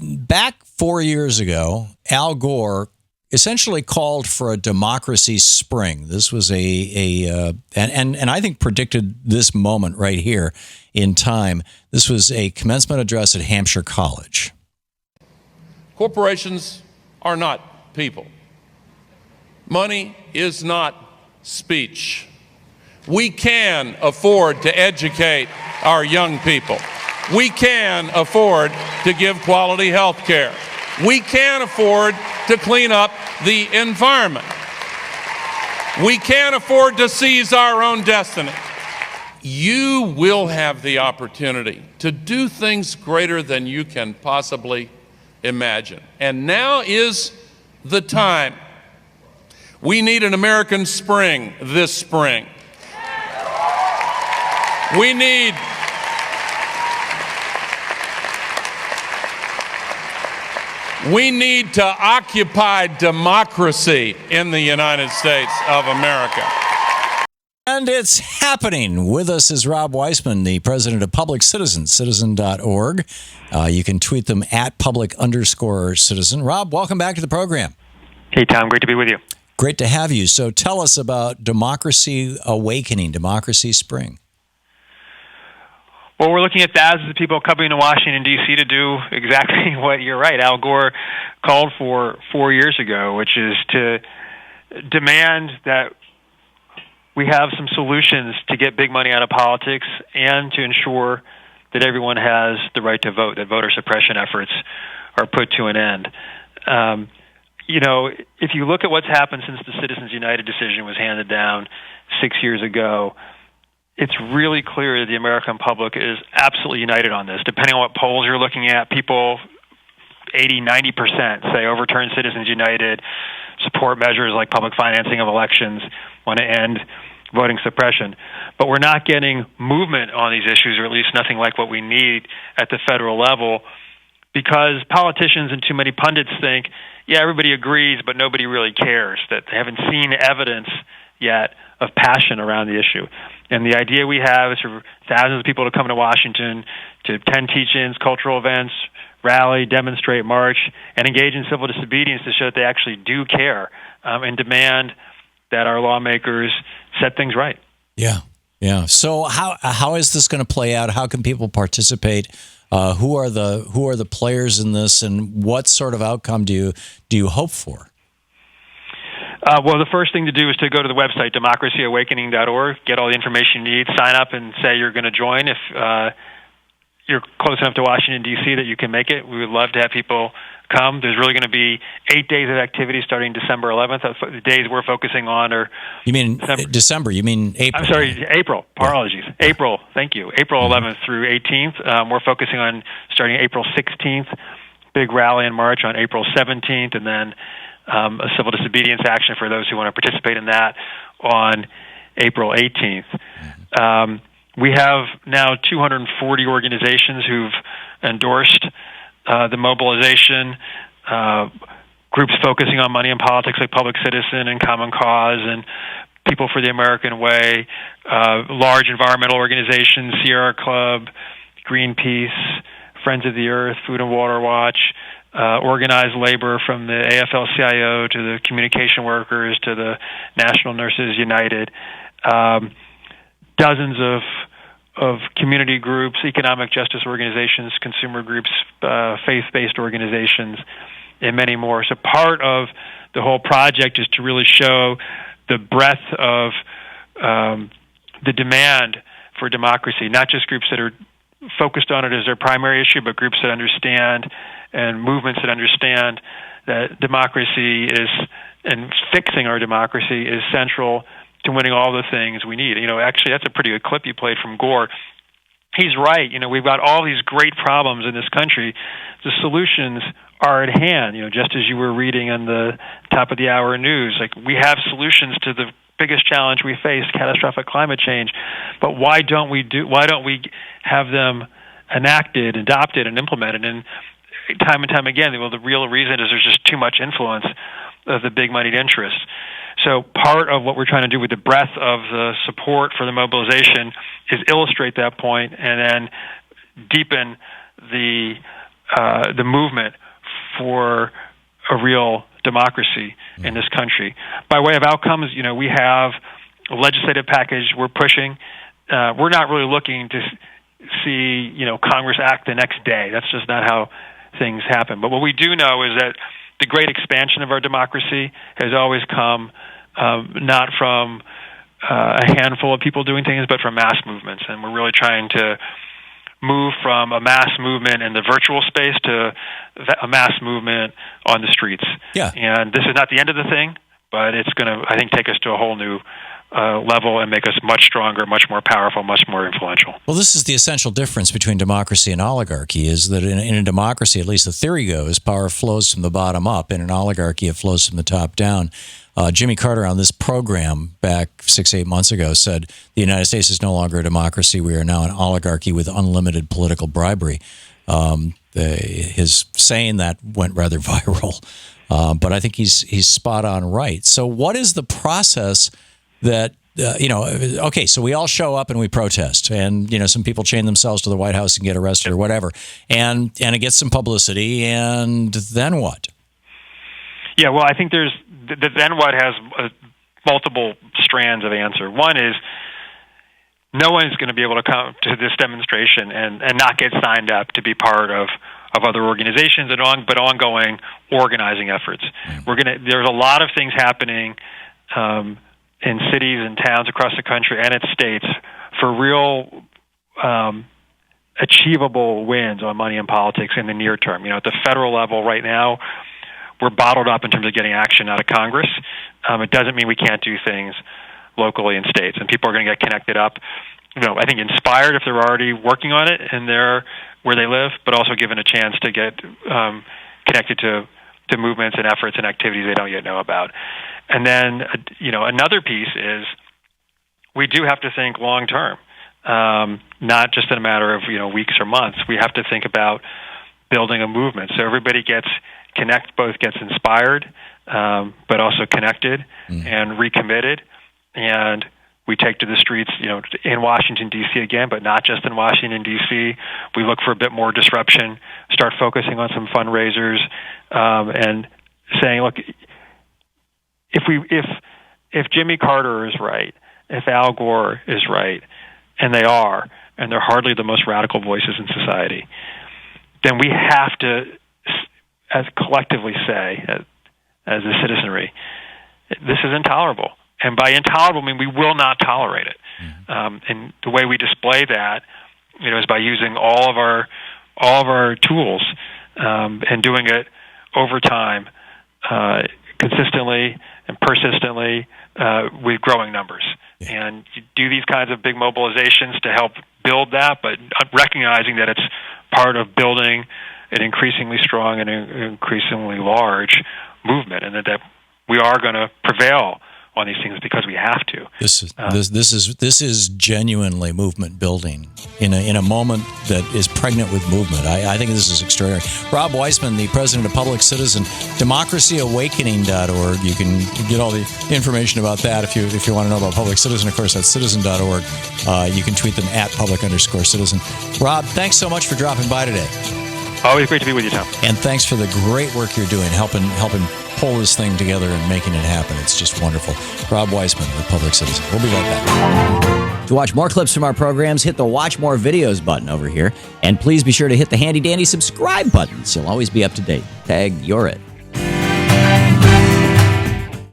back 4 years ago, Al Gore essentially called for a democracy spring. This was and I think predicted this moment right here in time. This was a commencement address at Hampshire College. Corporations are not people. Money is not speech. We can afford to educate our young people. We can afford to give quality health care. We can afford to clean up the environment. We can afford to seize our own destiny. You will have the opportunity to do things greater than you can possibly imagine. And now is the time. We need an American spring this spring. We need to occupy democracy in the United States of America. And it's happening. With us is Rob Weissman, the president of Public Citizen, citizen.org. You can tweet them at public_citizen. Rob, welcome back to the program. Hey, Tom. Great to be with you. Great to have you. So tell us about Democracy Awakening, Democracy Spring. Well, we're looking at thousands of people coming to Washington, D.C. to do exactly what you're right. Al Gore called for 4 years ago, which is to demand that we have some solutions to get big money out of politics and to ensure that everyone has the right to vote, that voter suppression efforts are put to an end. If you look at what's happened since the Citizens United decision was handed down 6 years ago, it's really clear that the American public is absolutely united on this. Depending on what polls you're looking at, people 80, 90% say overturn Citizens United, support measures like public financing of elections, want to end voting suppression. But we're not getting movement on these issues, or at least nothing like what we need at the federal level, because politicians and too many pundits think, yeah, everybody agrees, but nobody really cares, that they haven't seen evidence yet of passion around the issue. And the idea we have is for thousands of people to come to Washington to attend teach-ins, cultural events, rally, demonstrate, march, and engage in civil disobedience to show that they actually do care and demand that our lawmakers set things right. Yeah. So how is this going to play out? How can people participate? Who are the players in this, and what sort of outcome do you hope for? Well, the first thing to do is to go to the website, democracyawakening.org, get all the information you need, sign up and say you're going to join. If you're close enough to Washington, D.C. that you can make it, we would love to have people come. There's really going to be 8 days of activity starting December 11th. The days we're focusing on are... You mean December? You mean April? I'm sorry, April. Apologies. Yeah. April, thank you. April 11th through 18th. We're focusing on starting April 16th, big rally and march on April 17th, and then a civil disobedience action for those who want to participate in that on April 18th. We have now 240 organizations who've endorsed the mobilization, groups focusing on money and politics like Public Citizen and Common Cause and People for the American Way, large environmental organizations, Sierra Club, Greenpeace, Friends of the Earth, Food and Water Watch, organized labor from the AFL-CIO to the communication workers to the National Nurses United, dozens of community groups, economic justice organizations, consumer groups, faith-based organizations, and many more. So part of the whole project is to really show the breadth of the demand for democracy, not just groups that are focused on it as their primary issue, but groups that understand and movements that understand that democracy is, and fixing our democracy is central to winning all the things we need. Actually, that's a pretty good clip you played from Gore. He's right. We've got all these great problems in this country. The solutions are at hand. Just as you were reading on the top of the hour news, like we have solutions to the biggest challenge we face, catastrophic climate change. But why don't we have them enacted, adopted, and implemented? And time and time again, the real reason is there's just too much influence of the big moneyed interests. So part of what we're trying to do with the breadth of the support for the mobilization is illustrate that point and then deepen the the movement for a real democracy in this country. By way of outcomes, we have a legislative package we're pushing. We're not really looking to see, Congress act the next day. That's just not how things happen. But what we do know is that the great expansion of our democracy has always come not from a handful of people doing things, but from mass movements. And we're really trying to move from a mass movement in the virtual space to a mass movement on the streets. Yeah. And this is not the end of the thing, but it's going to, I think, take us to a whole new level and make us much stronger, much more powerful, much more influential. Well, this is the essential difference between democracy and oligarchy, is that in a democracy, at least the theory goes, power flows from the bottom up. In an oligarchy, it flows from the top down. Jimmy Carter on this program back 6-8 months ago said the United States is no longer a democracy. We are now an oligarchy with unlimited political bribery. His saying that went rather viral, but I think he's spot on right. So what is the process that, okay, so we all show up and we protest, and, some people chain themselves to the White House and get arrested or whatever, and it gets some publicity, and then what? Yeah, well, I think there's then what has multiple strands of answer. One is no one is going to be able to come to this demonstration and not get signed up to be part of other organizations but ongoing organizing efforts. There's a lot of things happening in cities and towns across the country and its states for real achievable wins on money in politics in the near term. At the federal level right now, we're bottled up in terms of getting action out of Congress. It doesn't mean we can't do things locally in states, and people are going to get connected up. I think inspired if they're already working on it in where they live, but also given a chance to get connected to movements and efforts and activities they don't yet know about. And then, another piece is we do have to think long term, not just in a matter of weeks or months. We have to think about building a movement so everybody gets inspired, but also connected and recommitted. And we take to the streets, in Washington, D.C. again, but not just in Washington, D.C. We look for a bit more disruption, start focusing on some fundraisers, and saying, look, if Jimmy Carter is right, if Al Gore is right, and they are, and they're hardly the most radical voices in society, then we have to, as collectively say, as a citizenry, this is intolerable. And by intolerable, I mean we will not tolerate it. And the way we display that, is by using all of our tools and doing it over time, consistently and persistently with growing numbers. And you do these kinds of big mobilizations to help build that, but recognizing that it's part of building an increasingly strong and increasingly large movement, and that we are going to prevail on these things because we have to. This is genuinely movement building in a moment that is pregnant with movement. I think this is extraordinary. Rob Weissman, the president of Public Citizen, democracyawakening.org. You can get all the information about that if you want to know about Public Citizen. Of course, that's citizen.org. You can tweet them at public_citizen. Rob, thanks so much for dropping by today. Always great to be with you, Tom. And thanks for the great work you're doing, helping pull this thing together and making it happen. It's just wonderful. Rob Weissman with Public Citizen. We'll be right back. To watch more clips from our programs, hit the Watch More Videos button over here. And please be sure to hit the handy-dandy subscribe button so you'll always be up to date. Tag, you're it.